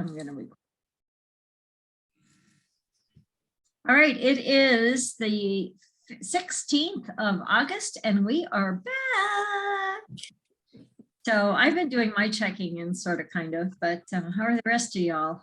I'm going to record. All right, it is the 16th of August and we are back. So I've been doing my checking in sort of kind of, but how are the rest of y'all?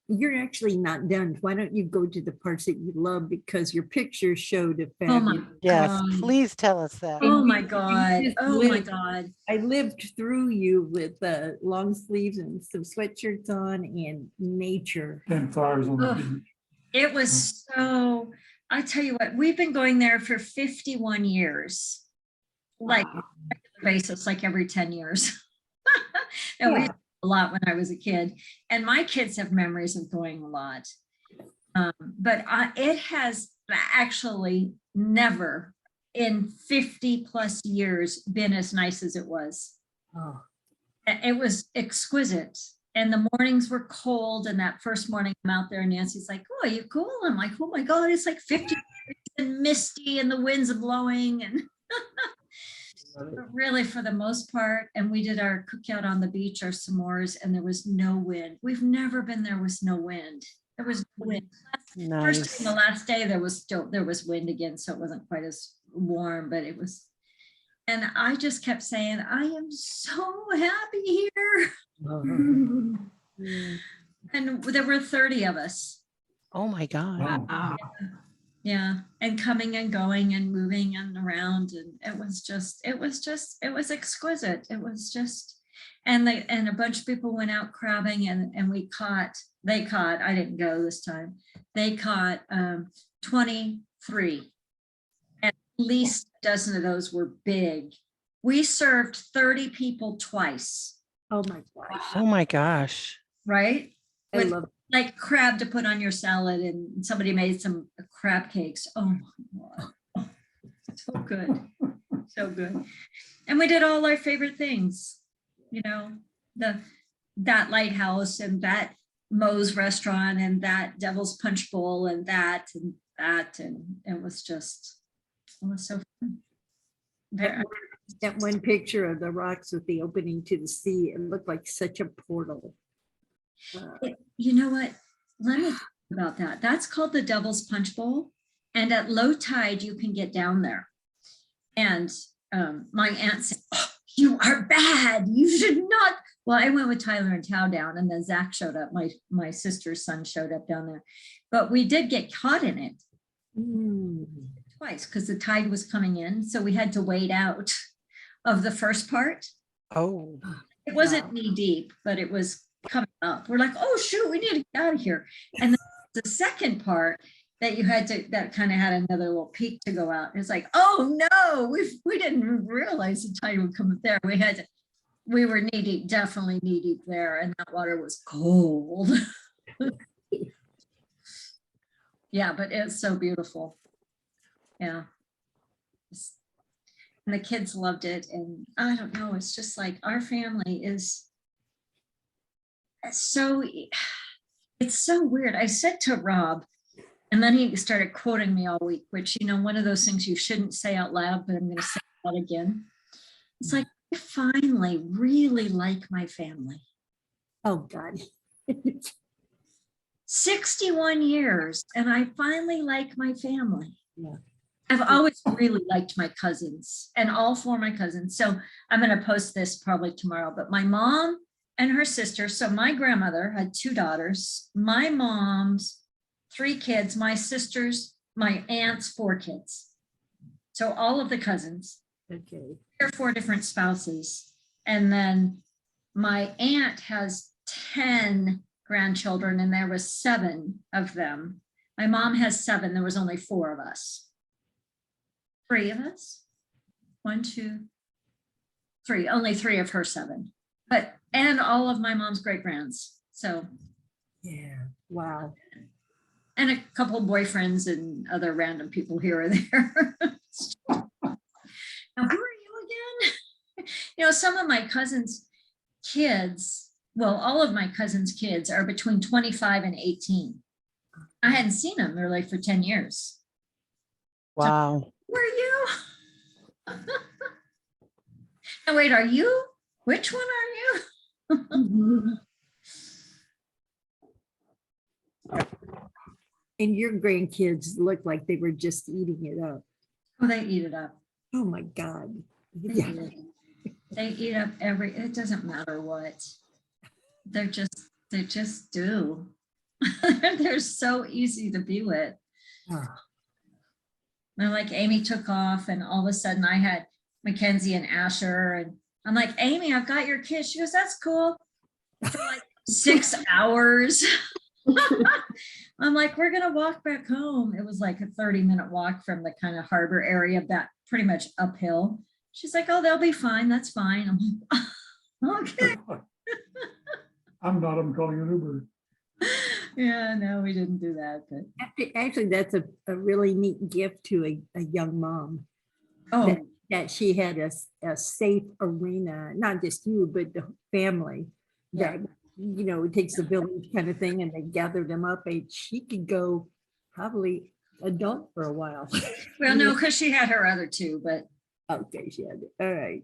You're actually not done. Why don't you go to the parts that you love, because your picture showed a Oh my fabulous. Yes, God. please tell us that. Oh And my you God. just Oh my lived. God. I lived through you with long sleeves and some sweatshirts on and nature. And flowers on the Ugh. beach. It was so, I tell you what, we've been going there for 51 years. Like Wow. basis, like every 10 years. And we Yeah. did a lot when I was a kid. And my kids have memories of going a lot. But it has actually never in 50 plus years been as nice as it was. Oh. It was exquisite. And the mornings were cold. And that first morning I'm out there and Nancy's like, oh, are you cool? I'm like, oh my God, it's like 50 and misty and the winds are blowing. And but really for the most part, and we did our cookout on the beach, our s'mores, and there was no wind. We've never been there with no wind. There was no wind. First thing, the Nice. last day there was wind again, so it wasn't quite as warm, but it was. And I just kept saying, I am so happy here. And there were 30 of us. Oh my God. Wow. Yeah, and coming and going and moving and around, and it was exquisite. It was just, and a bunch of people went out crabbing, and they caught, I didn't go this time, they caught 23, and at least a dozen of those were big. We served 30 people twice. Oh my gosh. Oh my gosh. Right? I With love it. like crab to put on your salad, and somebody made some crab cakes. Oh my God. So good. So good. And we did all our favorite things, you know, that lighthouse and that Moe's restaurant and that Devil's Punch Bowl and that, and it was so fun. That one picture of the rocks with the opening to the sea, it looked like such a portal. You know what? Let me talk about that. That's called the Devil's Punch Bowl. And at low tide, you can get down there. And my aunt said, oh, you are bad. You should not. Well, I went with Tyler and Tao down, and then Zach showed up. My sister's son showed up down there. But we did get caught in it twice because the tide was coming in. So we had to wade out of the first part. Oh. It wasn't knee deep, but it was coming up. We're like, oh shoot, we need to get out of here. And then the second part that you had to, that kind of had another little peak to go out. It's like, oh no, we didn't realize the tide would come up there. We were knee deep, definitely knee deep there, and that water was cold. Yeah, but it's so beautiful. Yeah. And the kids loved it. And I don't know, it's just like our family is so, it's so weird. I said to Rob, and then he started quoting me all week, which, you know, one of those things you shouldn't say out loud, but I'm going to say that again. It's like, I finally really like my family. Oh God. 61 years, and I finally like my family. Yeah. I've always really liked my cousins, and all four of my cousins. So I'm going to post this probably tomorrow, but my mom and her sister. So my grandmother had 2 daughters, my mom's 3 kids, my sister's, my aunt's 4 kids. So all of the cousins. Okay. 3 or 4 different spouses. And then my aunt has 10 grandchildren, and there was 7 of them. My mom has 7. There was only 4 of us. 3 of us. 1, 2, 3. Only 3 of her 7. But and all of my mom's great grands. So Yeah. Wow. and a couple of boyfriends and other random people here or there. Now, who are you again? You know, some of my cousins' kids, well, all of my cousins' kids are between 25 and 18. I hadn't seen them really for 10 years. Wow. So, who are you? Now, wait, are you? Which one are you? And your grandkids look like they were just eating it up. Oh, they eat it up. Oh my God. They Yeah. eat it. They eat up it doesn't matter what. They just do. They're so easy to be with. Ah, And like Amy took off and all of a sudden I had Mackenzie and Asher and I'm like, Amy, I've got your kids. She goes, that's cool. For like 6 hours. I'm like, we're gonna walk back home. It was like a 30-minute walk from the kind of harbor area back pretty much uphill. She's like, oh, they'll be fine. That's fine. I'm like, okay. I'm calling an Uber. Yeah, no, we didn't do that, but Actually, that's a really neat gift to a young mom. oh, That she had a safe arena, not just you, but the family. Yeah. That, you know, it takes a village kind of thing and they gather them up and she could go probably adult for a while. well, no, because she had her other two, but Okay, she had it. All right.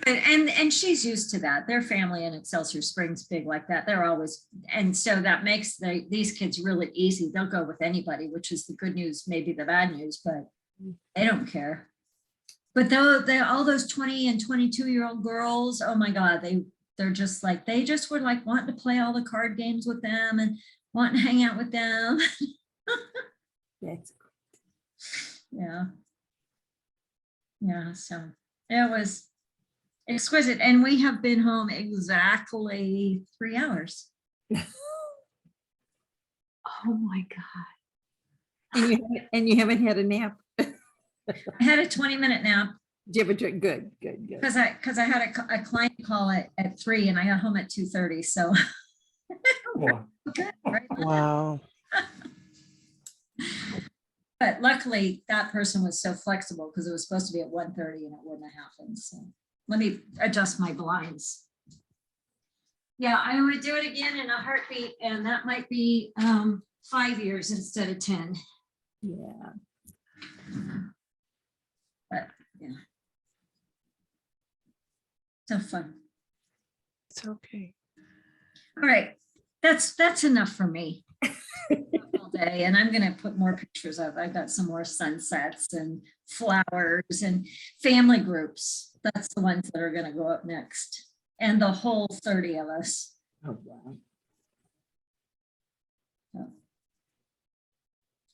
and she's used to that. Their family in Excelsior Springs big like that. They're always, and so that makes these kids really easy. They'll go with anybody, which is the good news, maybe the bad news, but they don't care. But though they all those 20 and 22-year-old girls, oh my God, they're just like, they just were like wanting to play all the card games with them and wanting to hang out with them. That's Yeah. Yeah, so it was exquisite. And we have been home exactly 3 hours. Oh my God. and you haven't had a nap. I had a 20-minute nap Did you have a drink? Good. because I had a client call at 3 and I got home at 2:30. So Well, right? Wow. But luckily that person was so flexible because it was supposed to be at 1:30 and it wouldn't have happened. So let me adjust my blinds. Yeah, I would do it again in a heartbeat, and that might be 5 years instead of 10. Yeah. But yeah. So fun. It's okay. All right. That's enough for me. All day, and I'm gonna put more pictures up. I've got some more sunsets and flowers and family groups. That's the ones that are gonna go up next. And the whole 30 of us. Oh, wow.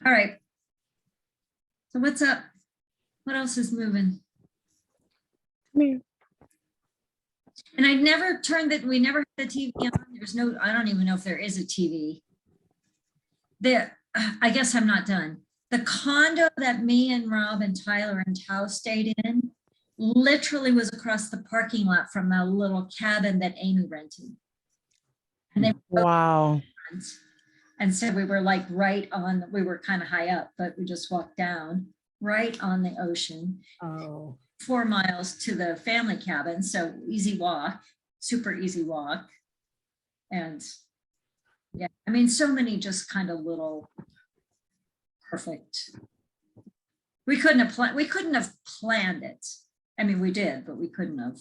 All right. So what's up? What else is moving? Come here. And I never turned that, we never had the TV on. There's no, I don't even know if there is a TV. There, I guess I'm not done. The condo that me and Rob and Tyler and Tao stayed in literally was across the parking lot from the little cabin that Amy rented. And they were Wow. friends. And so we were like right on, we were kind of high up, but we just walked down right on the ocean. Oh, 4 miles to the family cabin. So easy walk, super easy walk. And yeah, I mean, so many just kind of little perfect. We couldn't have planned it. I mean, we did, but we couldn't have.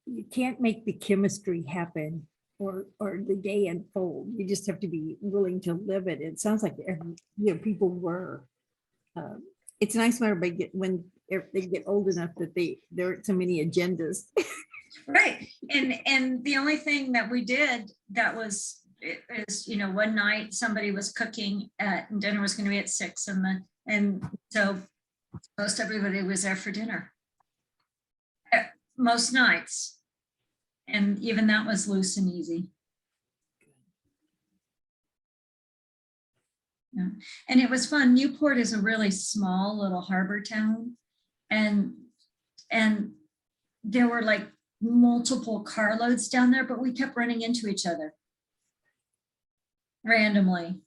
you can't make the chemistry happen or the day unfold. You just have to be willing to live it. It sounds like people were. It's nice when everybody when they get old enough that there aren't so many agendas. Right. And the only thing that we did that was is, you know, one night somebody was cooking and dinner was going to be at 6 and so most everybody was there for dinner. Most nights. And even that was loose and easy. Yeah. And it was fun. Newport is a really small little harbor town. And there were like multiple carloads down there, but we kept running into each other randomly.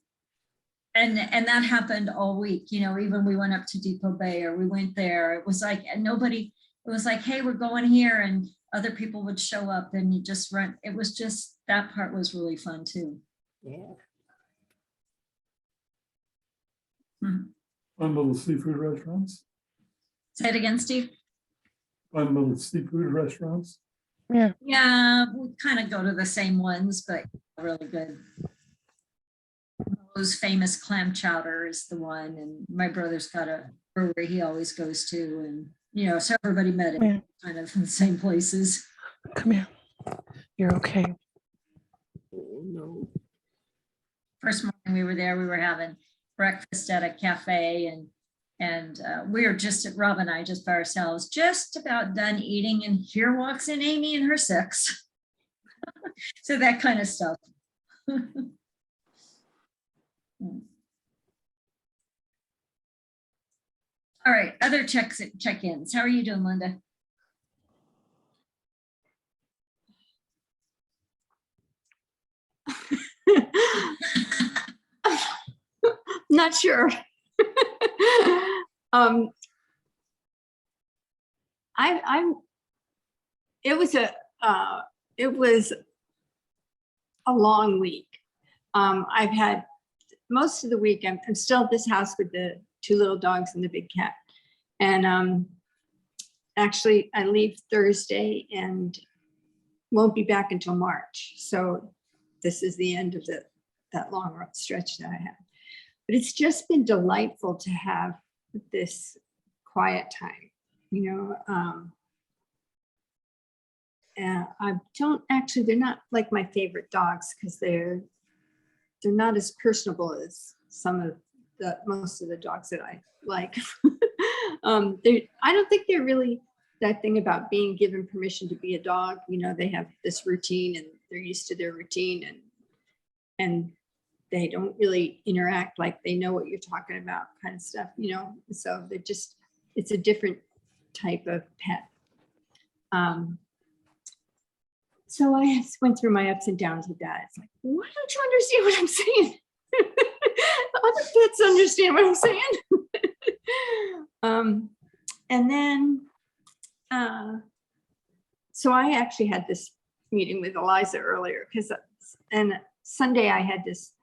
And that happened all week. You know, even we went up to Depot Bay or we went there. It was like, and nobody, it was like, hey, we're going here. And other people would show up and you just run. It was just, that part was really fun too. Yeah. Mhm. Fun little seafood restaurants. Say it again, Steve. Fun little seafood restaurants. Yeah. Yeah, we kind of go to the same ones, but really good. Those famous clam chowder is the one, and my brother's got a brewery he always goes to, and so everybody met it Yeah. kind of in the same places. Come here. You're okay. Oh, no. First morning we were there, we were having breakfast at a cafe, and we were just at Rob and I just by ourselves, just about done eating, and here walks in Amy and her 6. So that kind of stuff. All right, other check-ins. How are you doing, Linda? Not sure. I'm. It was a long week. I've had most of the week. I'm still at this house with the 2 little dogs and the big cat, and actually I leave Thursday and won't be back until March. So this is the end of that long stretch that I had. But it's just been delightful to have this quiet time, and I don't actually, they're not like my favorite dogs because they're not as personable as most of the dogs that I like. I don't think they're really that thing about being given permission to be a dog. They have this routine and they're used to their routine, and they don't really interact like they know what you're talking about kind of stuff, so they're just, it's a different type of pet. So I went through my ups and downs with that. It's like, why don't you understand what I'm saying? Other pets understand what I'm saying. And then, so I actually had this meeting with Eliza earlier and Sunday I had this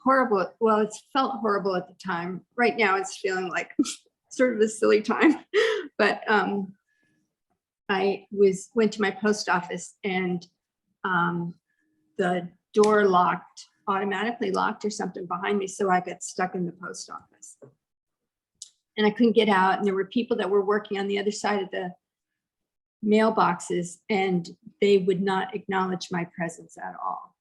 horrible, well, it felt horrible at the time. Right now it's feeling like sort of a silly time, but I went to my post office and the door automatically locked or something behind me. So I got stuck in the post office and I couldn't get out. And there were people that were working on the other side of the mailboxes and they would not acknowledge my presence at all.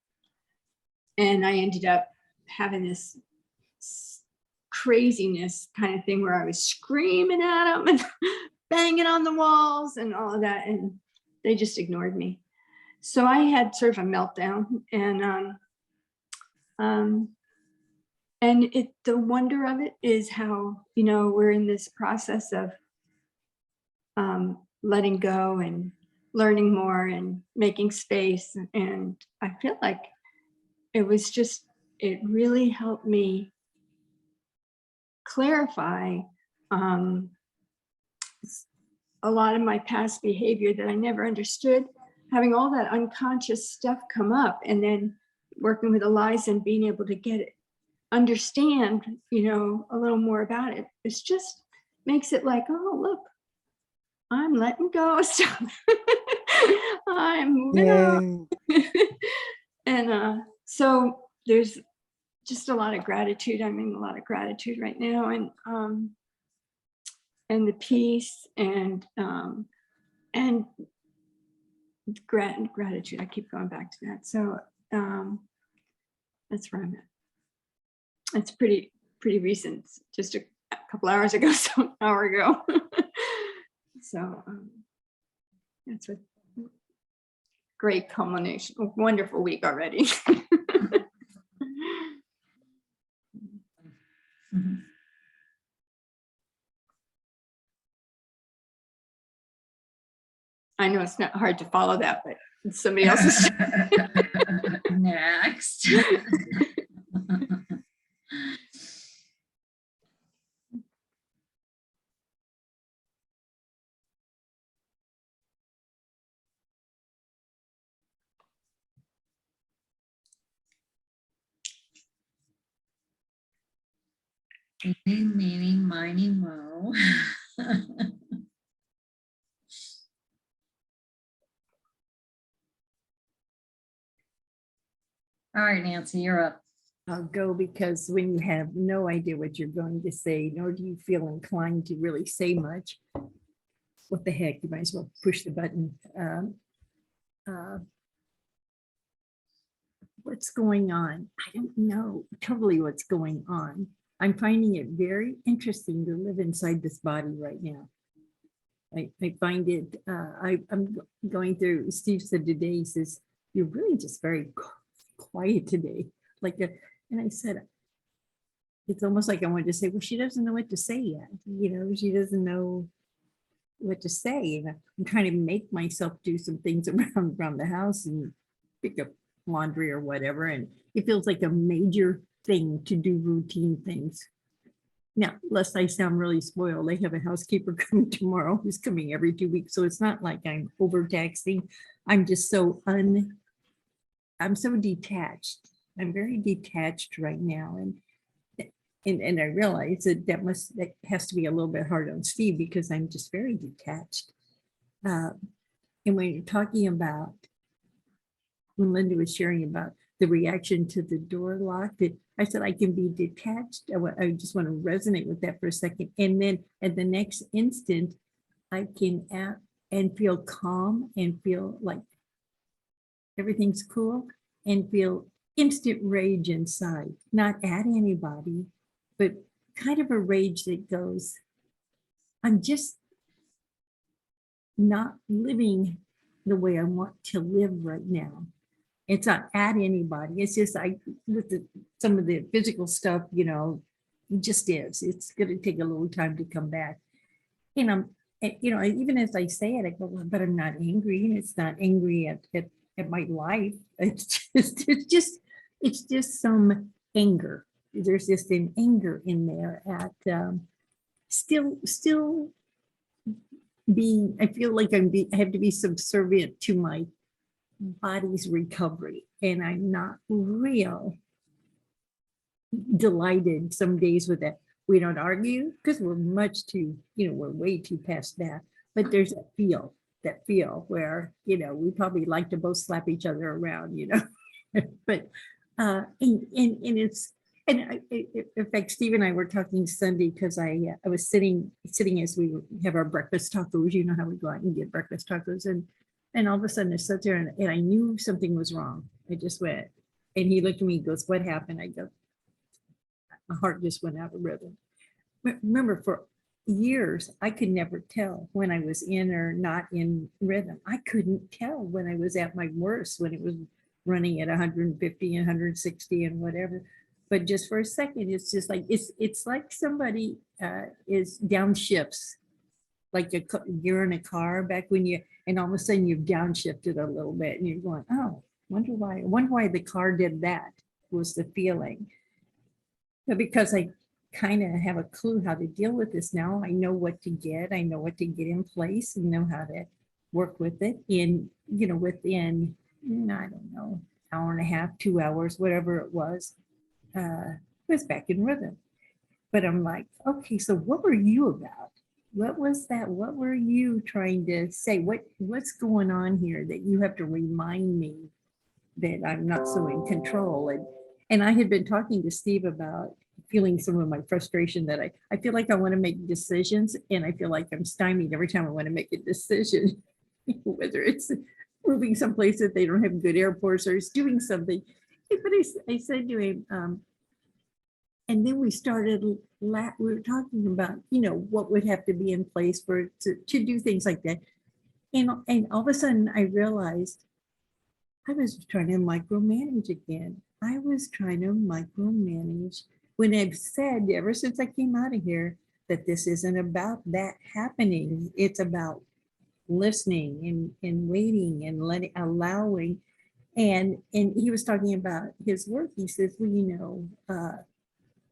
And I ended up having this craziness kind of thing where I was screaming at them and banging on the walls and all of that, and they just ignored me. So I had sort of a meltdown, and the wonder of it is how we're in this process of letting go and learning more and making space, and I feel like it really helped me clarify a lot of my past behavior that I never understood, having all that unconscious stuff come up, and then working with Eliza and being able to understand, a little more about it. It's just makes it like, oh, look, I'm letting go of stuff. I'm moving on. And so there's just a lot of gratitude. I'm in a lot of gratitude right now, and the peace and gratitude. I keep going back to that. So that's where I'm at. It's pretty recent, just a couple hours ago, so an hour ago. So that's a great culmination, a wonderful week already. Mhm. I know it's not hard to follow that, but it's somebody else's. Next. Eeny, meeny, miny, moe. All right, Nancy, you're up. I'll go because when you have no idea what you're going to say, nor do you feel inclined to really say much, what the heck, you might as well push the button. Uh, what's going on? I don't know totally what's going on. I'm finding it very interesting to live inside this body right now. I find it, I'm going through, Steve said today, he says, you're really just very quiet today. And I said, it's almost like I wanted to say, well, she doesn't know what to say yet. She doesn't know what to say. And I'm trying to make myself do some things around the house and pick up laundry or whatever. And it feels like a major thing to do routine things. Now, lest I sound really spoiled, they have a housekeeper coming tomorrow who's coming every 2 weeks. So it's not like I'm overtaxing. I'm just I'm so detached. I'm very detached right now. And I realize that has to be a little bit hard on Steve because I'm just very detached. And when you're talking about, when Linda was sharing about the reaction to the door lock, I said I can be detached. I just want to resonate with that for a second. And then at the next instant, I can act and feel calm and feel like everything's cool and feel instant rage inside, not at anybody, but kind of a rage that goes, I'm just not living the way I want to live right now. It's not at anybody. It's just with some of the physical stuff, it just is. It's going to take a little time to come back. And even as I say it, I go, well, but I'm not angry. And it's not angry at my life. It's just some anger. There's just an anger in there at still being, I feel like I have to be subservient to my body's recovery. And I'm not real delighted some days with that. We don't argue because we're we're way too past that. But there's that feel where, we probably like to both slap each other around, but in fact, Steve and I were talking Sunday because I was sitting as we have our breakfast tacos. You know how we go out and get breakfast tacos, and all of a sudden I sat there and I knew something was wrong. I just went, and he looked at me, and goes, "What happened?" I go, "My heart just went out of rhythm." Remember, for years I could never tell when I was in or not in rhythm. I couldn't tell when I was at my worst, when it was running at 150 and 160 and whatever. But just for a second, it's just like it's like somebody is downshifts, like you're in a car back when and all of a sudden you've downshifted a little bit and you're going, oh, wonder why the car did that, was the feeling. But because I kind of have a clue how to deal with this now, I know what to get in place and know how to work with it within, I don't know, hour and a half, 2 hours, whatever it was back in rhythm. But I'm like, okay, so what were you about? What was that? What were you trying to say? What's going on here that you have to remind me that I'm not so in control? And I had been talking to Steve about feeling some of my frustration that I feel like I want to make decisions and I feel like I'm stymied every time I want to make a decision, whether it's moving someplace that they don't have good airports or it's doing something. But I said to him, and then we were talking about, what would have to be in place to do things like that. And all of a sudden I realized I was trying to micromanage again. I was trying to micromanage when I've said ever since I came out of here that this isn't about that happening. It's about listening and waiting and allowing. And he was talking about his work. He says, well,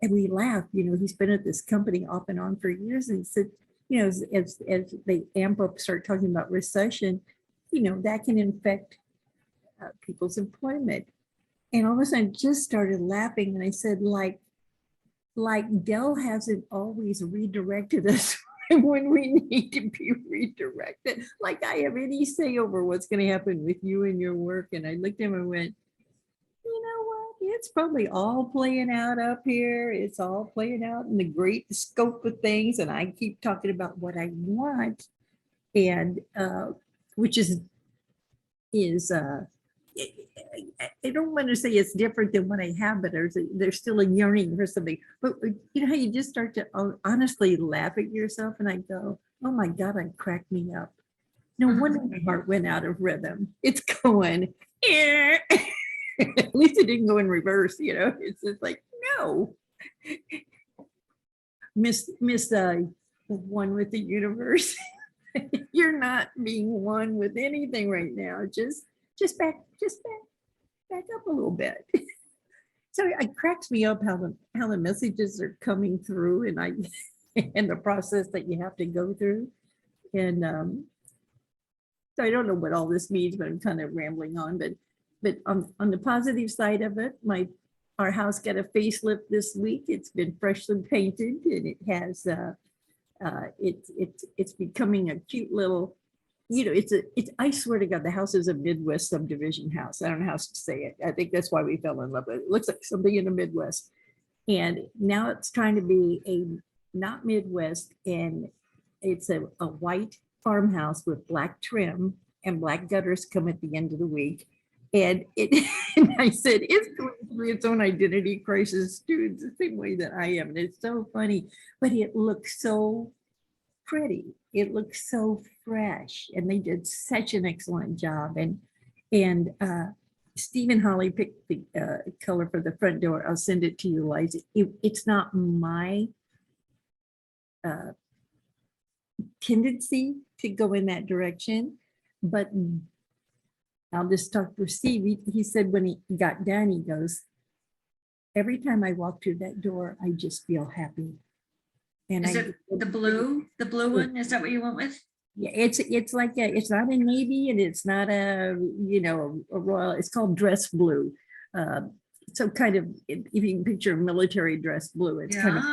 and we laughed, he's been at this company off and on for years. And he said, as they amp up, start talking about recession, that can affect people's employment. And all of a sudden I just started laughing. And I said, like Dell hasn't always redirected us when we need to be redirected. Like I have any say over what's going to happen with you and your work. And I looked at him and went, you know what? it's probably all playing out up here. It's all playing out in the great scope of things. And I keep talking about what I want. And which is I don't want to say it's different than what I have, but there's still a yearning for something. But you know how you just start to honestly laugh at yourself, and I go, oh my God, I cracked me up. No wonder my heart went out of rhythm. It's going, "Eh." At least it didn't go in reverse, you know. It's just like, no. Miss one with the universe. You're not being one with anything right now. Just back up a little bit. So it cracks me up how the messages are coming through, and and the process that you have to go through. And so I don't know what all this means, but I'm kind of rambling on. But on the positive side of it, our house got a facelift this week. It's been freshly painted, and it has it's becoming a cute little, you know, it's I swear to God, the house is a Midwest subdivision house. I don't know how else to say it. I think that's why we fell in love with it. It looks like something in the Midwest. And now it's trying to be a not Midwest, and it's a white farmhouse with black trim, and black gutters come at the end of the week. And and I said, it's going through its own identity crisis too, it's the same way that I am. And it's so funny, but it looks so pretty. It looks so fresh, and they did such an excellent job. And Stephen Holly picked the color for the front door. I'll send it to you, Liza. It's not my tendency to go in that direction, but I'll just talk for Steve. He said when he got done, he goes, every time I walk through that door, I just feel happy. And Is it the blue one? Is that what you went with? Yeah, it's like it's not a navy, and it's not a, you know, a royal. It's called dress blue. So kind of, if you can picture a military dress blue, it's kind of,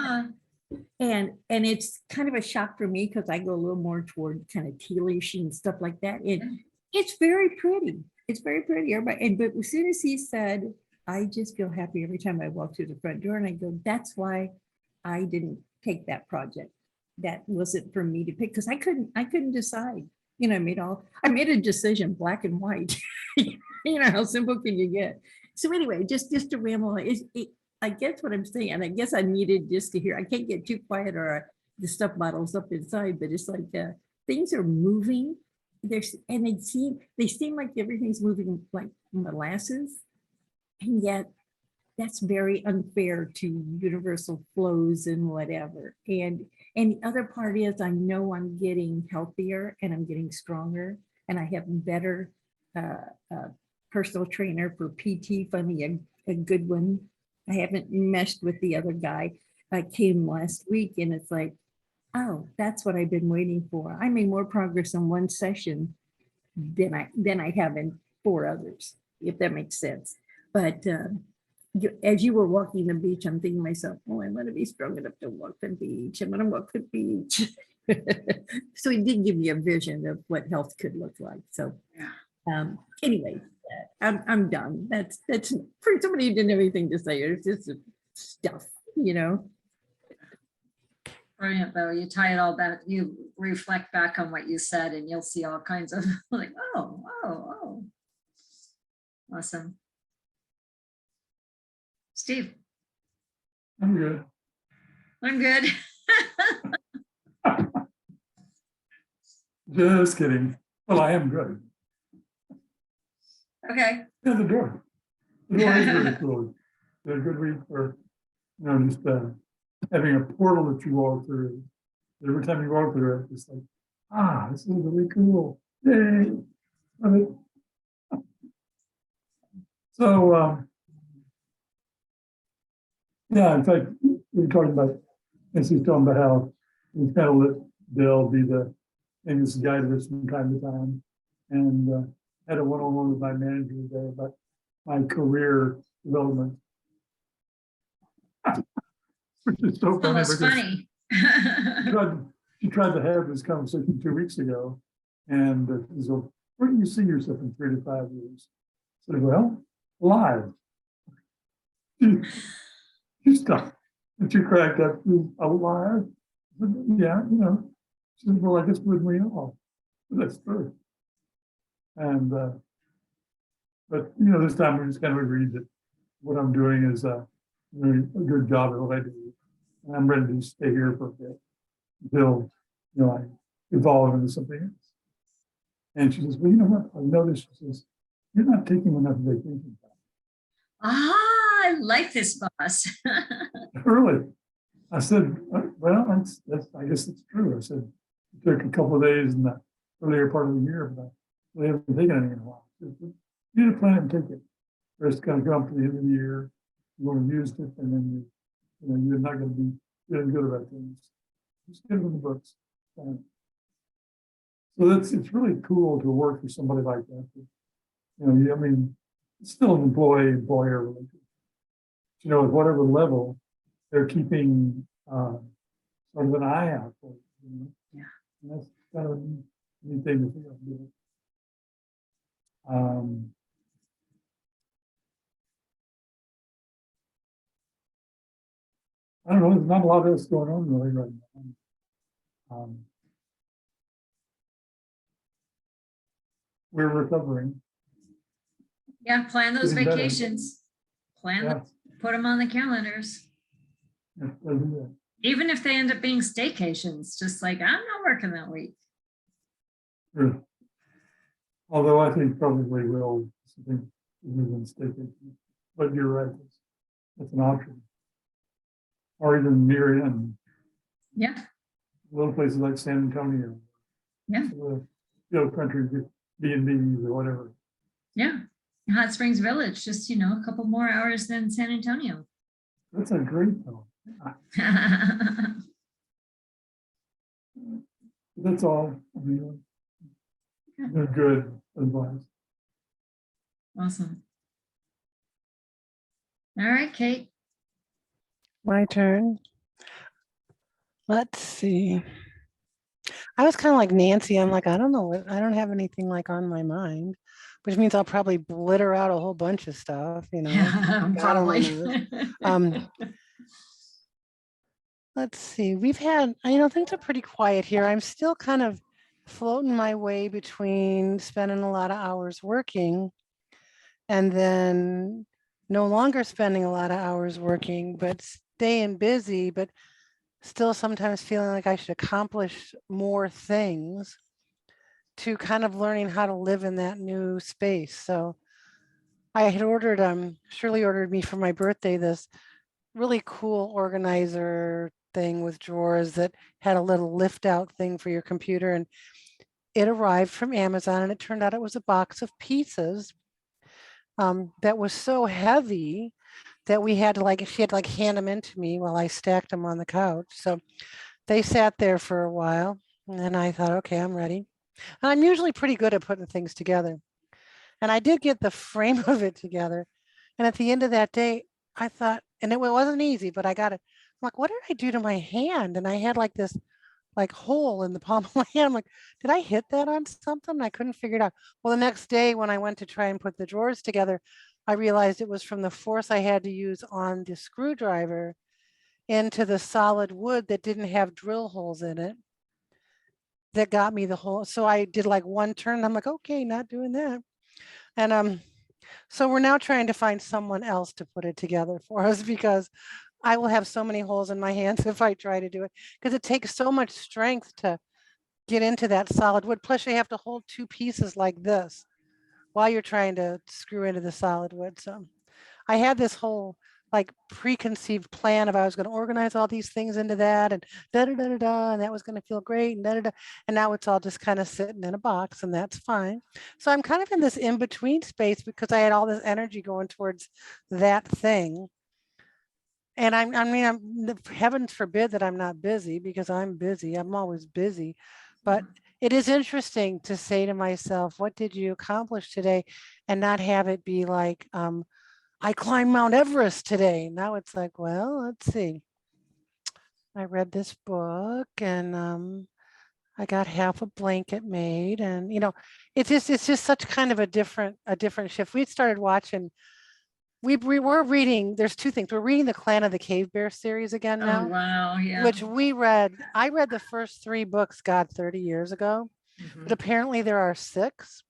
and it's kind of a shock for me because I go a little more toward kind of tealish and stuff like that. It's very pretty. It's very pretty. Everybody, but as soon as he said, I just feel happy every time I walk through the front door, and I go, that's why I didn't take that project. That wasn't for me to pick, because I couldn't decide. You know, I made a decision, black and white. You know, how simple can you get? So anyway, just to ramble, I guess what I'm saying, and I guess I needed just to hear. I can't get too quiet, or the stuff bottles up inside. But it's like things are moving. And they seem like everything's moving like molasses, and yet that's very unfair to universal flows and whatever. And the other part is, I know I'm getting healthier and I'm getting stronger, and I have better personal trainer for PT, finally a good one. I haven't meshed with the other guy. I came last week, and it's like, oh, that's what I've been waiting for. I made more progress in one session than I have in 4 others, if that makes sense. But as you were walking the beach, I'm thinking to myself, oh, I'm going to be strong enough to walk the beach. I'm going to walk the beach. So he did give me a vision of what health could look like. So anyway, I'm done. That's for somebody who didn't have anything to say. It's just stuff, you know. Brilliant, though. You tie it all back, you reflect back on what you said, and you'll see all kinds of like, oh. Awesome. Steve. I'm good. I'm good. Just kidding. Well, I am good. Okay. Yeah, the door. The door is really cool. They're a good read for, you know, just having a portal that you walk through. Every time you walk through it, it's like, this is really cool. Yay. Love it. So, yeah, in fact, we were talking about, and she's talking about how we kind of let Bill be the English guy to us from time to time. And had a one-on-one with my manager today about my career development. Which is so funny. Almost funny. She tried to have this conversation 2 weeks ago. And so, where do you see yourself in 3 to 5 years? I said, well, live. She stopped. And she cracked up, a liar. I said, yeah, she said, well, I just wouldn't we all. That's true. And, but, this time we just kind of agreed that what I'm doing is doing a good job at what I do. And I'm ready to stay here for a bit until, I evolve into something else. And she says, well, you know what? I noticed, she says, you're not taking enough vacation time. I like this boss. Early. I said, well, that's I guess it's true. I said, it took a couple of days in the earlier part of the year, but we haven't taken anything in a while. She said, you need to plan and take it. First, kind of come to the end of the year, you want to use it, and then you're not going to be feeling good about things. Just get it in the books. So it's really cool to work for somebody like that. It's still an employee-employer relationship. At whatever level, they're keeping sort of an eye out for you. Yeah. And that's kind of a neat thing to feel. I don't know. There's not a lot else going on really right now. We're recovering. Yeah, plan those Getting better. vacations. Plan Yeah, them, put them on the calendars. yeah, we'll do that. Even if they end up being staycations, just like, I'm not working that week. Sure. Although I think probably will something even staycation. But you're right. That's an option. Or even near in Yeah, little places like San Antonio. yeah, Country B&Bs or whatever. yeah. Hot Springs Village, just, a couple more hours than San Antonio. That's a great thought. That's all. They're good advice. Awesome. All right, Kate. My turn. Let's see. I was kind of like Nancy. I'm like, I don't know what, I don't have anything like on my mind, which means I'll probably blitter out a whole bunch of stuff, God Probably. only knows. Let's see. We've had, things are pretty quiet here. I'm still kind of floating my way between spending a lot of hours working and then no longer spending a lot of hours working, but staying busy, but still sometimes feeling like I should accomplish more things to kind of learning how to live in that new space. So I had ordered, Shirley ordered me for my birthday this really cool organizer thing with drawers that had a little lift out thing for your computer. And it arrived from Amazon and it turned out it was a box of pieces that was so heavy that she had to hand them in to me while I stacked them on the couch. So they sat there for a while and then I thought, okay, I'm ready. And I'm usually pretty good at putting things together. And I did get the frame of it together. And at the end of that day, I thought, and it wasn't easy, but I got it. I'm like, what did I do to my hand? And I had like this hole in the palm of my hand. I'm like, did I hit that on something? I couldn't figure it out. Well, the next day when I went to try and put the drawers together, I realized it was from the force I had to use on the screwdriver into the solid wood that didn't have drill holes in it that got me the hole. So I did like one turn. And I'm like, okay, not doing that. And so we're now trying to find someone else to put it together for us because I will have so many holes in my hands if I try to do it because it takes so much strength to get into that solid wood. Plus you have to hold two pieces like this while you're trying to screw into the solid wood. So I had this whole preconceived plan of I was going to organize all these things into that and and that was going to feel great and and now it's all just kind of sitting in a box and that's fine. So I'm kind of in this in between space because I had all this energy going towards that thing. And I'm heavens forbid that I'm not busy because I'm busy. I'm always busy, but it is interesting to say to myself, what did you accomplish today? And not have it be like, I climbed Mount Everest today. Now it's like, well, let's see. I read this book and I got half a blanket made and it's just such kind of a different shift. We started watching we're reading, there's two things. We're reading the Clan of the Cave Bear series again Oh, now, wow, yeah. which I read the first 3 books, God, 30 years ago, but Mhm. apparently there are 6,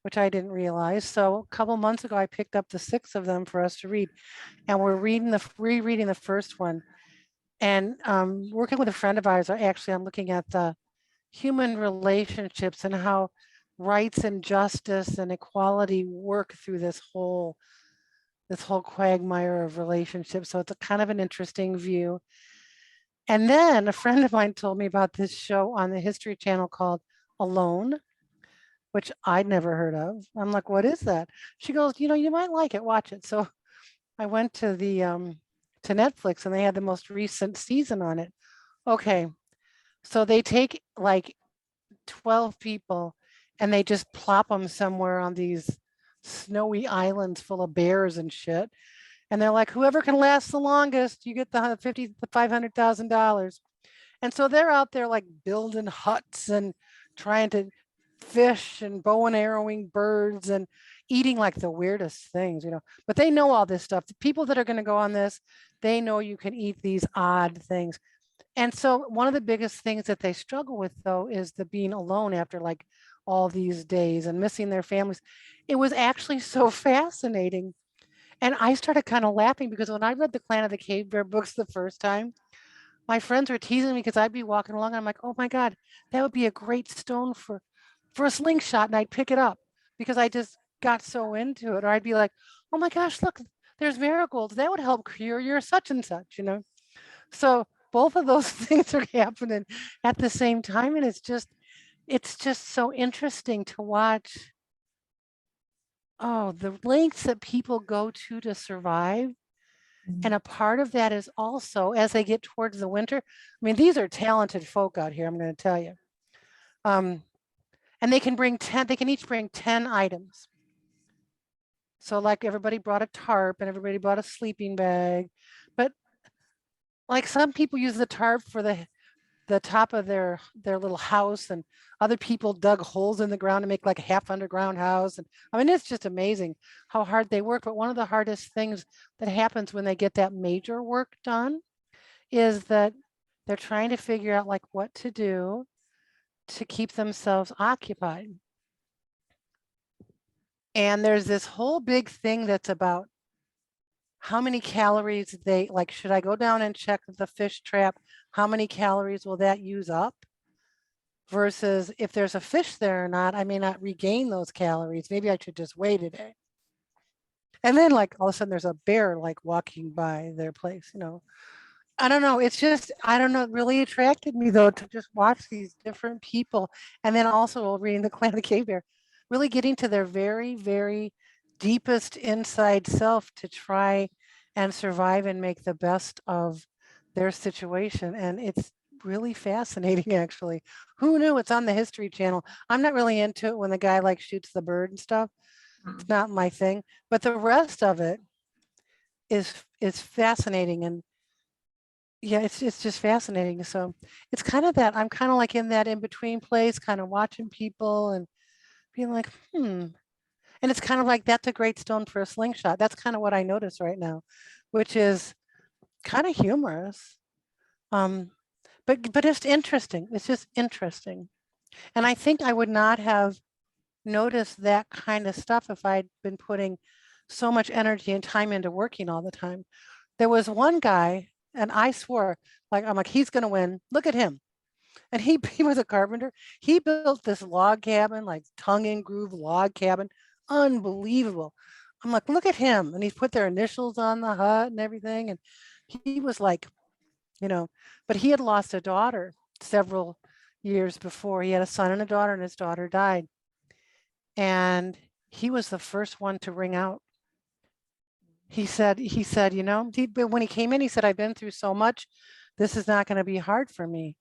which I didn't realize. So a couple months ago, I picked up the 6 of them for us to read, and we're rereading the first one. And working with a friend of ours, actually, I'm looking at the human relationships and how rights and justice and equality work through this whole quagmire of relationships. So it's a kind of an interesting view. And then a friend of mine told me about this show on the History Channel called Alone, which I'd never heard of. I'm like, what is that? She goes, you might like it, watch it. So I went to the to Netflix and they had the most recent season on it. Okay, so they take like 12 people and they just plop them somewhere on these snowy islands full of bears and shit. And they're like, whoever can last the longest, you get the $500,000. And so they're out there like building huts and trying to fish and bow and arrowing birds and eating like the weirdest things, but they know all this stuff. The people that are going to go on this, they know you can eat these odd things. And so one of the biggest things that they struggle with though is the being alone after like all these days and missing their families. It was actually so fascinating. And I started kind of laughing because when I read the Clan of the Cave Bear books the first time, my friends were teasing me because I'd be walking along and I'm like, oh my God, that would be a great stone for a slingshot. And I'd pick it up because I just got so into it. Or I'd be like, oh my gosh, look, there's marigolds. That would help cure your such and such, So both of those things are happening at the same time. And it's just so interesting to watch. Oh, the lengths that people go to survive. And a part of that is also as they get towards the winter. I mean, these are talented folk out here, I'm going to tell you. And they can each bring 10 items. So like everybody brought a tarp and everybody brought a sleeping bag. But like some people use the tarp for the top of their little house, and other people dug holes in the ground to make like a half underground house. And I mean, it's just amazing how hard they work. But one of the hardest things that happens when they get that major work done is that they're trying to figure out like what to do to keep themselves occupied. And there's this whole big thing that's about how many calories should I go down and check the fish trap? How many calories will that use up? Versus if there's a fish there or not, I may not regain those calories. Maybe I should just wait a day. And then like all of a sudden there's a bear like walking by their place, I don't know. It's just, I don't know, it really attracted me though to just watch these different people. And then also reading the Clan of the Cave Bear, really getting to their very, very deepest inside self to try and survive and make the best of their situation. And it's really fascinating, actually. Who knew? It's on the History Channel. I'm not really into it when the guy like shoots the bird and stuff. It's not my thing, but the rest of it is fascinating. And yeah, it's just fascinating. So it's kind of that I'm kind of like in that in between place, kind of watching people and being like, And it's kind of like that's a great stone for a slingshot. That's kind of what I notice right now, which is kind of humorous. But it's interesting. It's just interesting. And I think I would not have noticed that kind of stuff if I'd been putting so much energy and time into working all the time. There was one guy, and I swore, I'm like, he's going to win. Look at him. And he was a carpenter. He built this log cabin, like tongue and groove log cabin. Unbelievable. I'm like, look at him. And he put their initials on the hut and everything. And he was like, but he had lost a daughter several years before. He had a son and a daughter, and his daughter died. And he was the first one to ring out. He said, when he came in, he said, I've been through so much. This is not going to be hard for me.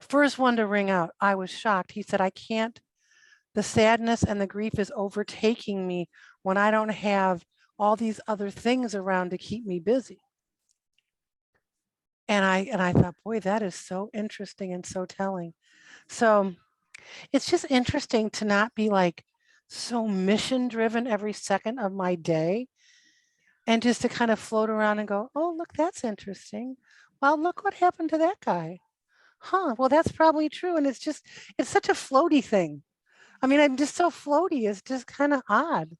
First one to ring out. I was shocked. He said, I can't, the sadness and the grief is overtaking me when I don't have all these other things around to keep me busy. And I thought, boy, that is so interesting and so telling. So it's just interesting to not be like so mission driven every second of my day and just to kind of float around and go, oh, look, that's interesting. Well, look what happened to that guy. Huh, well, that's probably true. And it's such a floaty thing. I mean, I'm just so floaty. It's just kind of odd.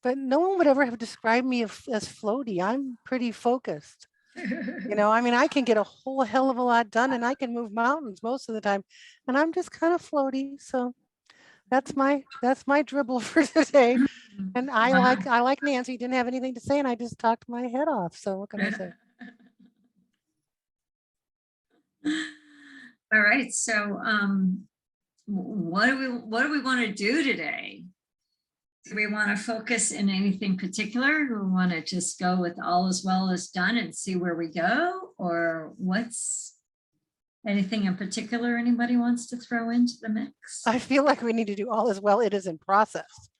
But no one would ever have described me as floaty. I'm pretty focused. You know, I mean, I can get a whole hell of a lot done and I can move mountains most of the time. And I'm just kind of floaty. So that's my dribble for today. And I like Nancy, didn't have anything to say and I just talked my head off. So what can I say? All right, so what do we want to do today? Do we want to focus in anything particular? Or want to just go with all as well as done and see where we go? Or what's anything in particular anybody wants to throw into the mix? I feel like we need to do all as well. It is in process.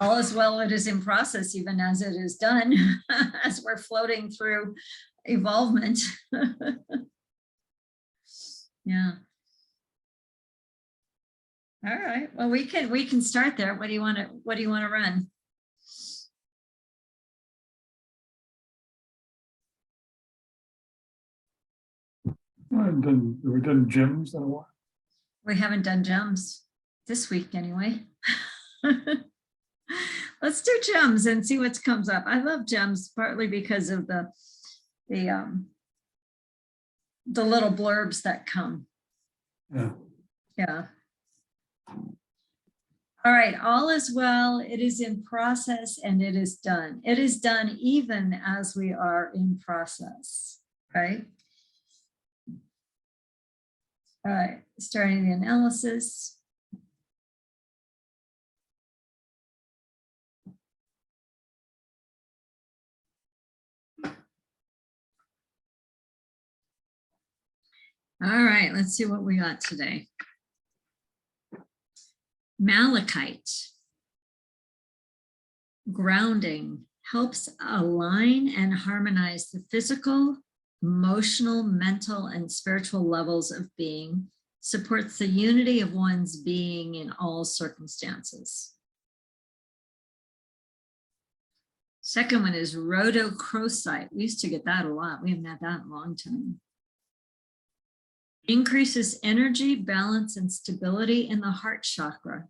All as well it is in process, even as it is done, as we're floating through evolvement. Yeah. All right. Well, we can start there. What do you want to run? We've done gyms in a while. We haven't done gems this week anyway. Let's do gems and see what comes up. I love gems partly because of the little blurbs that come. Yeah. Yeah. All right, all is well, it is in process and it is done. It is done even as we are in process, right? All right, starting the analysis. All right, let's see what we got today. Malachite. Grounding helps align and harmonize the physical, emotional, mental, and spiritual levels of being, supports the unity of one's being in all circumstances. Second one is Rhodochrosite. We used to get that a lot. We haven't had that in a long time. Increases energy, balance, and stability in the heart chakra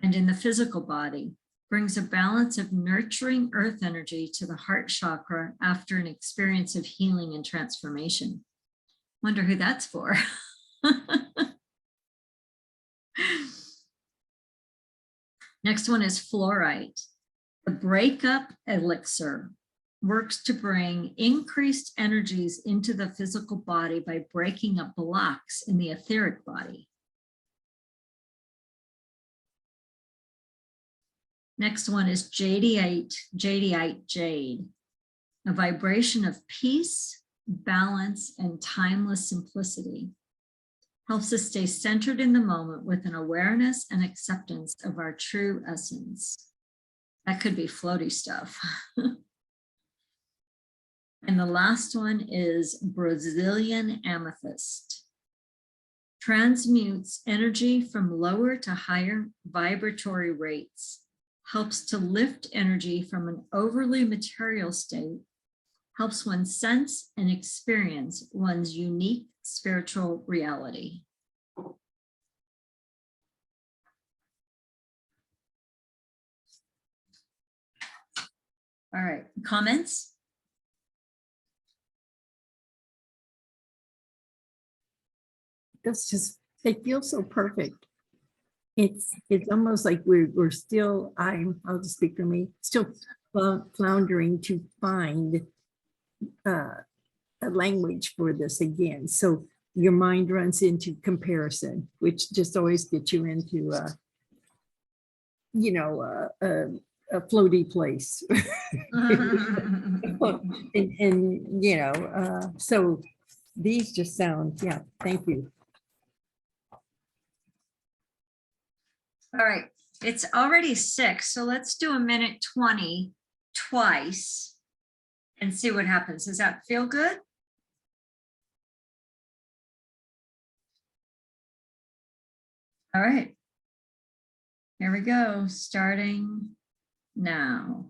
and in the physical body. Brings a balance of nurturing earth energy to the heart chakra after an experience of healing and transformation. Wonder who that's for. Next one is Flourite. The breakup elixir works to bring increased energies into the physical body by breaking up blocks in the etheric body. Next one is Jadiete, Jade, a vibration of peace, balance, and timeless simplicity. Helps us stay centered in the moment with an awareness and acceptance of our true essence. That could be floaty stuff. And the last one is Brazilian amethyst. Transmutes energy from lower to higher vibratory rates. Helps to lift energy from an overly material state, helps one sense and experience one's unique spiritual reality. All right, comments? That's just, they feel so perfect. It's almost like we're still, I'll just speak for me, still floundering to find a language for this again. So your mind runs into comparison, which just always gets you into a floaty place. and you know, so these just sound, yeah, thank you. All right, it's already 6, so let's do a minute 20 twice and see what happens. Does that feel good? All right, here we go, starting now.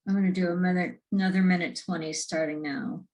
I'm gonna do another minute 20 starting now.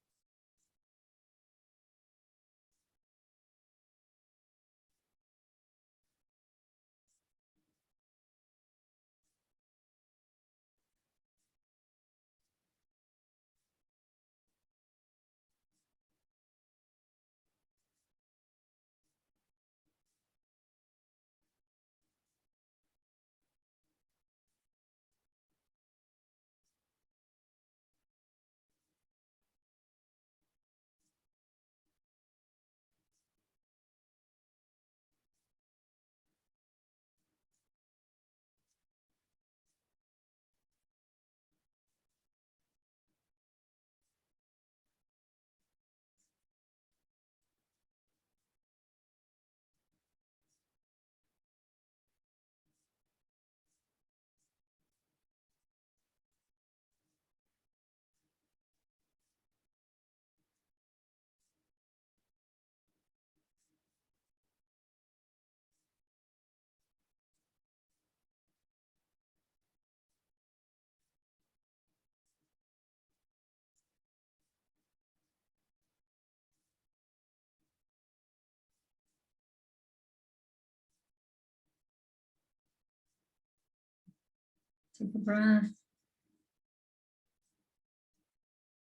Take a breath.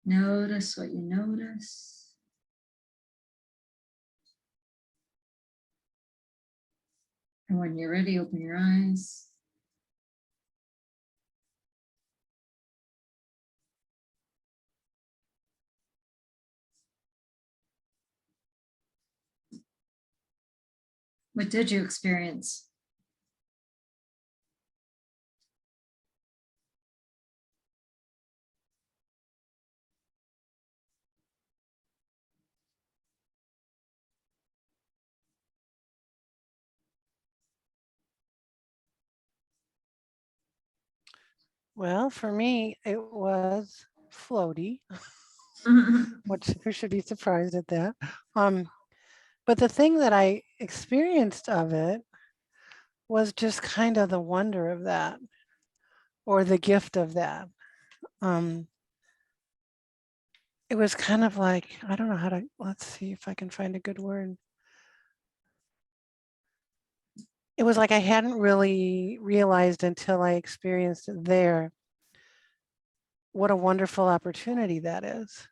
Notice what you notice. And when you're ready, open your eyes. What did you experience? Well, for me, it was floaty, which who should be surprised at that. But the thing that I experienced of it was just kind of the wonder of that, or the gift of that. It was kind of like, I don't know how to, let's see if I can find a good word. It was like I hadn't really realized until I experienced it there what a wonderful opportunity that is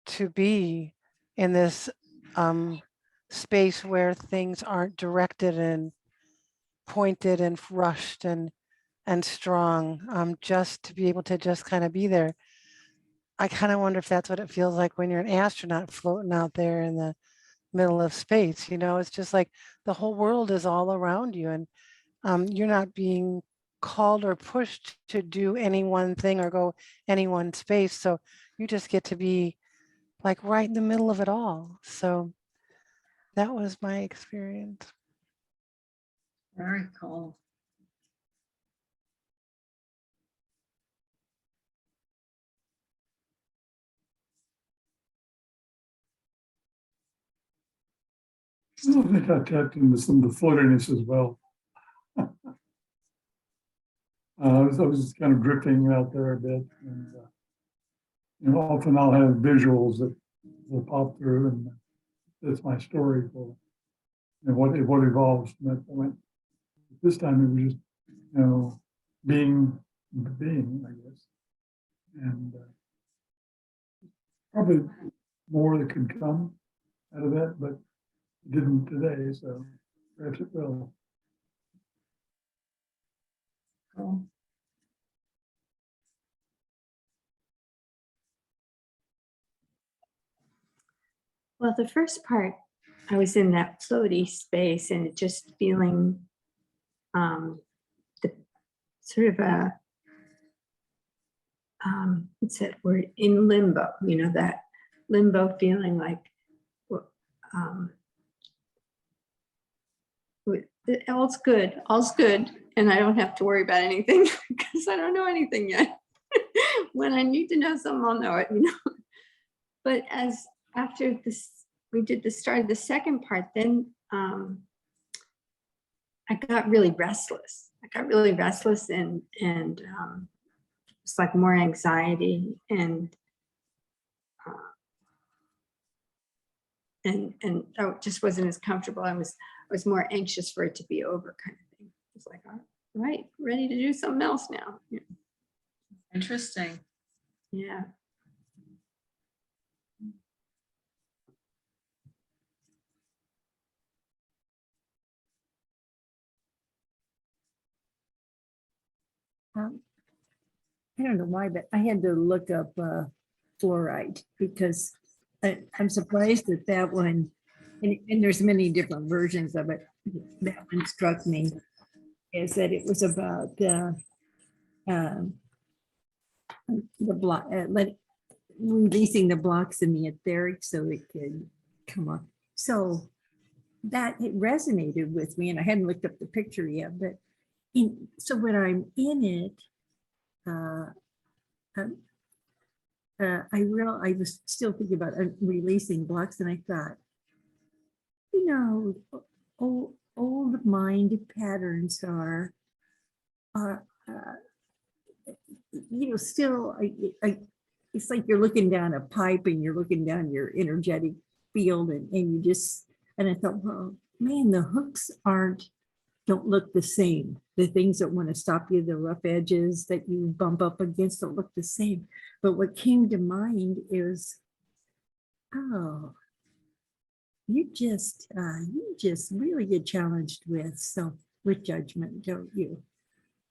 to be in this space where things aren't directed and pointed and rushed and strong, just to be able to just kind of be there. I kind of wonder if that's what it feels like when you're an astronaut floating out there in the middle of space. You know, it's just like the whole world is all around you, and you're not being called or pushed to do any one thing or go any one space. So you just get to be like right in the middle of it all. So that was my experience. Very cool. I think I tapped into some of the floatiness as well. I was just kind of drifting out there a bit, and often I'll have visuals that will pop through, and that's my story for what evolves from that point. This time it was just being, I guess, and probably more that could come out of that, but it didn't today, so perhaps it will. Cool. Well, the first part, I was in that floaty space and just feeling the sort of a, what's that word, in limbo, that limbo feeling like, all's good, and I don't have to worry about anything because I don't know anything yet. When I need to know something, I'll know it, But after this, we did the start of the second part, then I got really restless. And it's like more anxiety and I just wasn't as comfortable. I was more anxious for it to be over, kind of thing. It's like, all right, ready to do something else now. Yeah. Interesting. Yeah. I don't know why, but I had to look up fluorite because I'm surprised that that one, and there's many different versions of it. That one struck me is that it was about um, the block, releasing the blocks in the etheric so it could come up. So that it resonated with me, and I hadn't looked up the picture yet, but so when I'm in it, uh, um, I was still thinking about releasing blocks, and I thought, old mind patterns are, uh, still, it's like you're looking down a pipe and you're looking down your energetic field, and you just, and I thought, well, man, the hooks don't look the same. The things that want to stop you, the rough edges that you bump up against don't look the same. But what came to mind is, oh, you just really get challenged with judgment, don't you?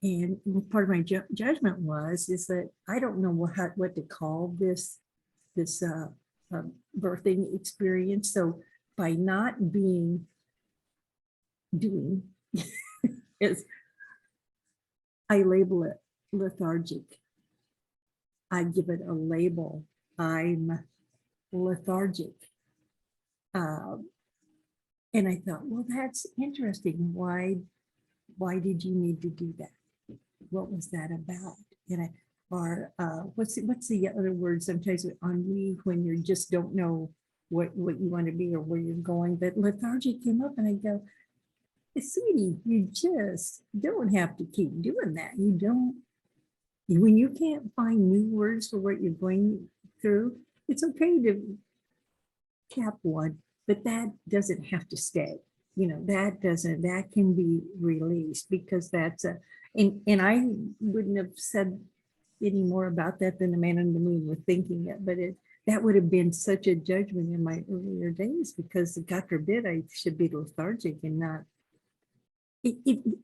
And part of my judgment is that I don't know what to call this birthing experience. So by not doing is I label it lethargic. I give it a label. I'm lethargic. And I thought, well, that's interesting. Why did you need to do that? What was that about? And what's the other word sometimes with ennui, when you just don't know what you want to be or where you're going? But lethargic came up, and I go, sweetie, you just don't have to keep doing that. You don't, when you can't find new words for what you're going through, it's okay to cap one, but that doesn't have to stay. That can be released, because and I wouldn't have said any more about that than the man on the moon was thinking it, but that would have been such a judgment in my earlier days, because God forbid I should be lethargic and not.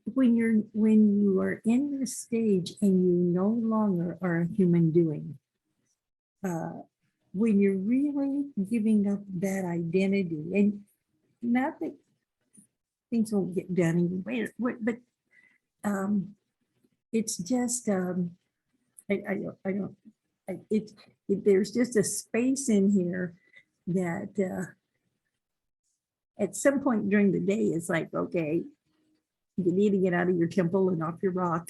When you are in this stage and you no longer are a human doing, when you're really giving up that identity, and not that things won't get done anyway, but it's just there's just a space in here that at some point during the day it's like, okay, you need to get out of your temple and off your rock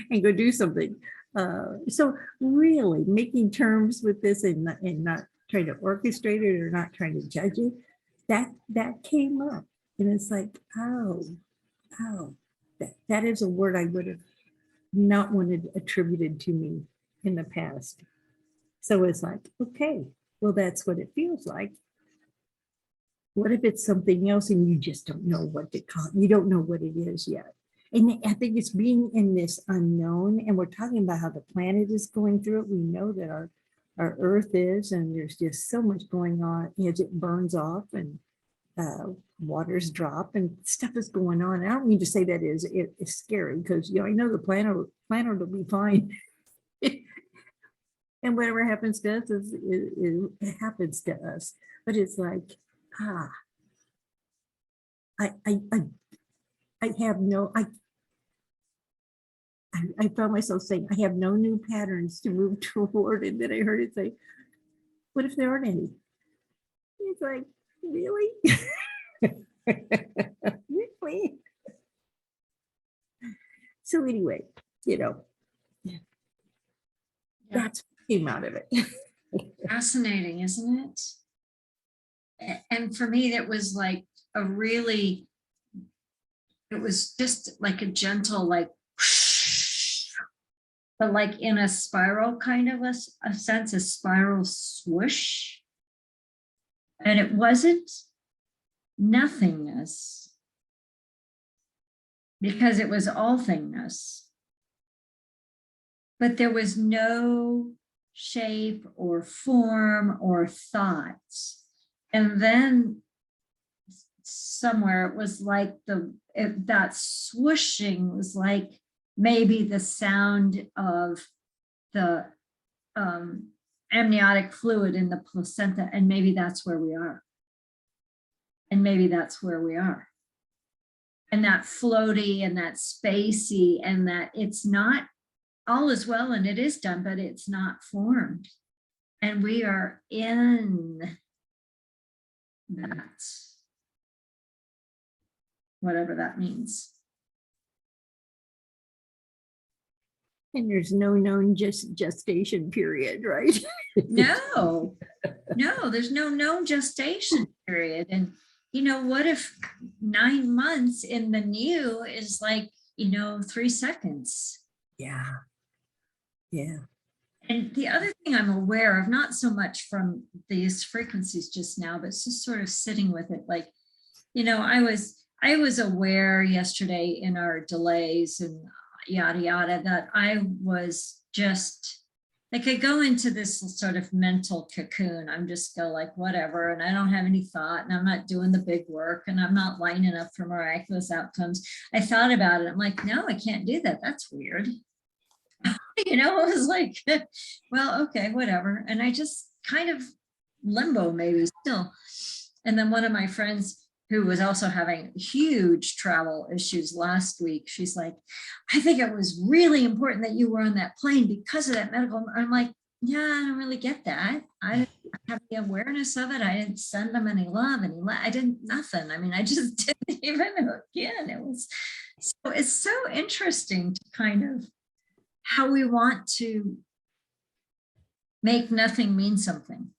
and go do something. So really making terms with this, and not trying to orchestrate it or not trying to judge it, that came up, and it's like, oh, that is a word I would have not wanted attributed to me in the past. So it's like, okay, well, that's what it feels like. What if it's something else and you just don't know what to call it? You don't know what it is yet. And I think it's being in this unknown, and we're talking about how the planet is going through it. We know that our Earth is, and there's just so much going on as it burns off, and waters drop, and stuff is going on. And I don't mean to say that it's scary, because I know the planet will be fine. And whatever happens to us it happens to us. But it's like, I found myself saying, I have no new patterns to move toward. And then I heard it say, what if there aren't any? It's like, really? Really? So anyway, that's what came out of it. Fascinating, isn't it? And for me, that was like it was just like a gentle, like, whoosh, but like in a spiral kind of a sense, a spiral swoosh. And it wasn't nothingness, because it was all thingness. But there was no shape or form or thoughts. And then somewhere it was like that swooshing was like maybe the sound of the amniotic fluid in the placenta, and maybe that's where we are. And maybe that's where we are. And that floaty and that spacey, and that it's not all is well and it is done, but it's not formed. And we are in that, whatever that means. And there's no known gestation period, right? No, there's no known gestation period. And, what if 9 months in the NICU is like, 3 seconds? Yeah. Yeah. And the other thing I'm aware of, not so much from these frequencies just now, but it's just sort of sitting with it. Like, I was aware yesterday in our delays and yada, yada, that I was just, I could go into this sort of mental cocoon. I'm just go like, whatever. And I don't have any thought, and I'm not doing the big work, and I'm not lining up for miraculous outcomes. I thought about it. I'm like, no, I can't do that. That's weird. I was like, well, okay, whatever. And I just kind of limbo maybe still. And then one of my friends who was also having huge travel issues last week, she's like, I think it was really important that you were on that plane because of that medical. I'm like, yeah, I don't really get that. I didn't have the awareness of it. I didn't send them any love, I didn't, nothing. I mean, I just didn't even hook in. It's so interesting to kind of how we want to make nothing mean something.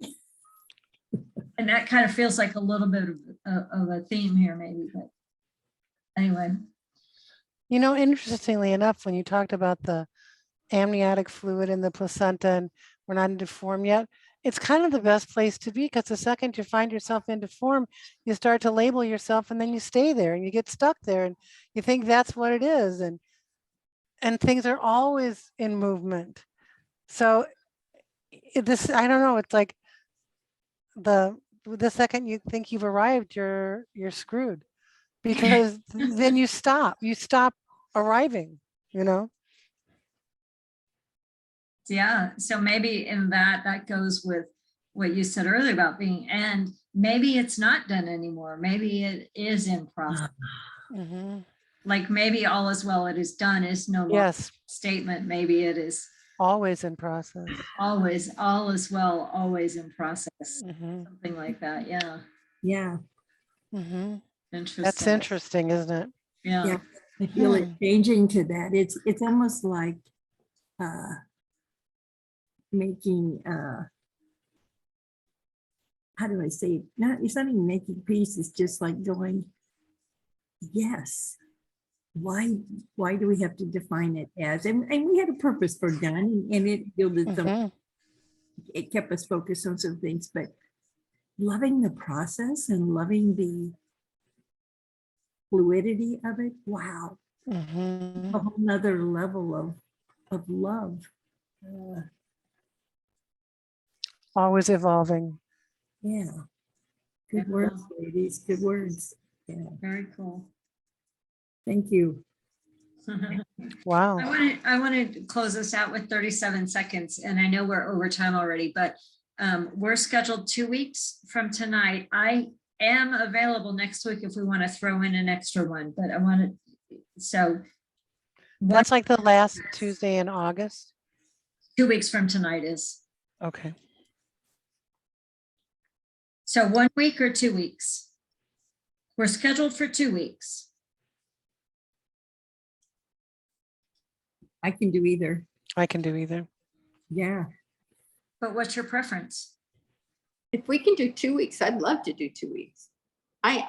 Yes. And that kind of feels like a little bit of a theme here, maybe, but anyway. Interestingly enough, when you talked about the amniotic fluid in the placenta and we're not into form yet, it's kind of the best place to be, because the second you find yourself into form, you start to label yourself, and then you stay there and you get stuck there and you think that's what it is. And things are always in movement. So this, I don't know, it's like the second you think you've arrived, you're screwed, because then you stop arriving, Yeah, so maybe in that goes with what you said earlier about being, and maybe it's not done anymore. Maybe it is in process. Mm-hmm. Like maybe all is well, it is done is no longer Yes, statement. Maybe it is always in process. always, all is well, always in process. Mm-hmm. Something like that. Yeah. Yeah. Mm-hmm. Interesting. That's interesting, isn't it? Yeah. Yeah. I feel it changing to that. It's almost like making how do I say it? It's not even making peace, it's just like going, yes. Why do we have to define it as? And we had a purpose for done, and it yielded some, Mm-hmm. it kept us focused on some things, but loving the process and loving the fluidity of it, wow. Mm-hmm. A whole nother level of love. Always evolving. Yeah. Good words, ladies. Good words. Yeah. Very cool. Thank you. Wow. I want to close this out with 37 seconds, and I know we're over time already, but we're scheduled 2 weeks from tonight. I am available next week if we want to throw in an extra one, but I want to, so. That's like the last Tuesday in August. 2 weeks from tonight is. Okay. So 1 week or 2 weeks? We're scheduled for 2 weeks. I can do either. I can do either. Yeah. But what's your preference? If we can do 2 weeks, I'd love to do 2 weeks. I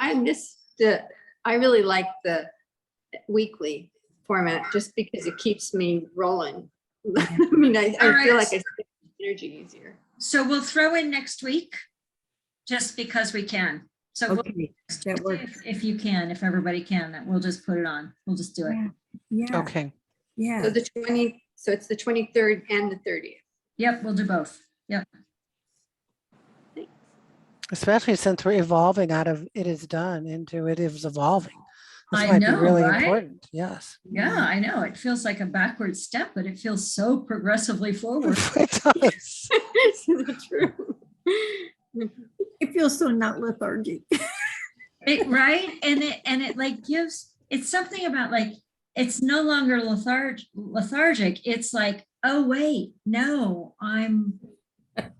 really like the weekly format just because it keeps me rolling. I mean, I All feel right. like I spend energy easier. So we'll throw in next week, just because we can. So we'll- Okay, that works. if you can, if everybody can, that we'll just put it on. We'll just do it. Yeah, yeah, Okay. yeah. So so it's the 23rd and the 30th. Yep, we'll do both. Yep. Especially since we're evolving out of it is done into it is evolving. This I might know, be really right? important. Yes. Yeah, I know. It feels like a backward step, but it feels so progressively forward. It does. Isn't that true? It feels so not lethargic. Right? And it like gives, it's something about like, it's no longer lethargic. It's like, oh, wait, no, I'm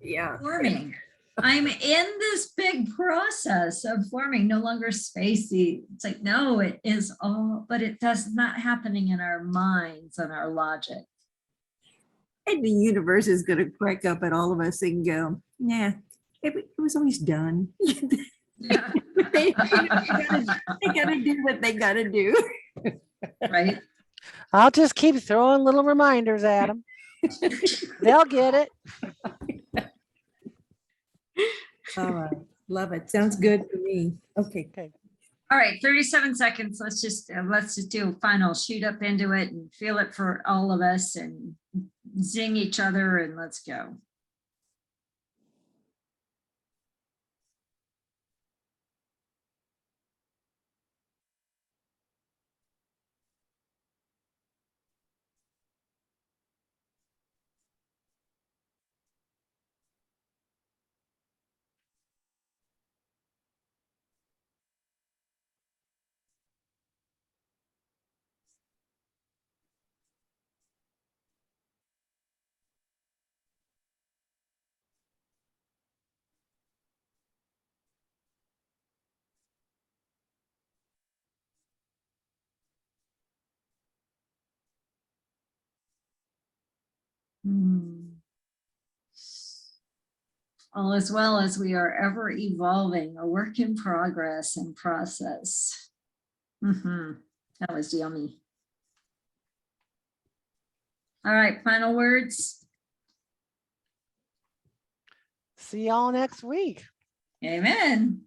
Yeah. forming. I'm in this big process of forming, no longer spacey. It's like, no, it is all, but it does not happening in our minds and our logic. And the universe is going to crack up at all of us and go, nah, it was always done. Yeah. they gotta do what they gotta do. Right? I'll just keep throwing little reminders at them. They'll get it. All right, love it. Sounds good to me. Okay. All right, 37 seconds. Let's just do a final shoot up into it and feel it for all of us and zing each other and let's go. All as well as we are ever evolving, a work in progress and process. That was yummy. All right, final words. See y'all next week. Amen.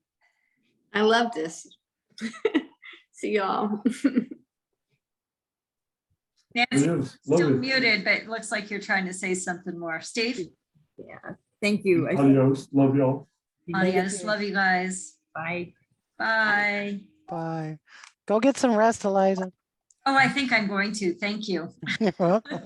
I love this. See y'all. Nancy, Yes, still love it. muted, but it looks like you're trying to say something more. Steve? Yeah. Thank you. Adios, love y'all. Adios. Love you guys. Bye. Bye. Bye. Go get some rest, Eliza. Oh, I think I'm going to. Thank you. You're welcome.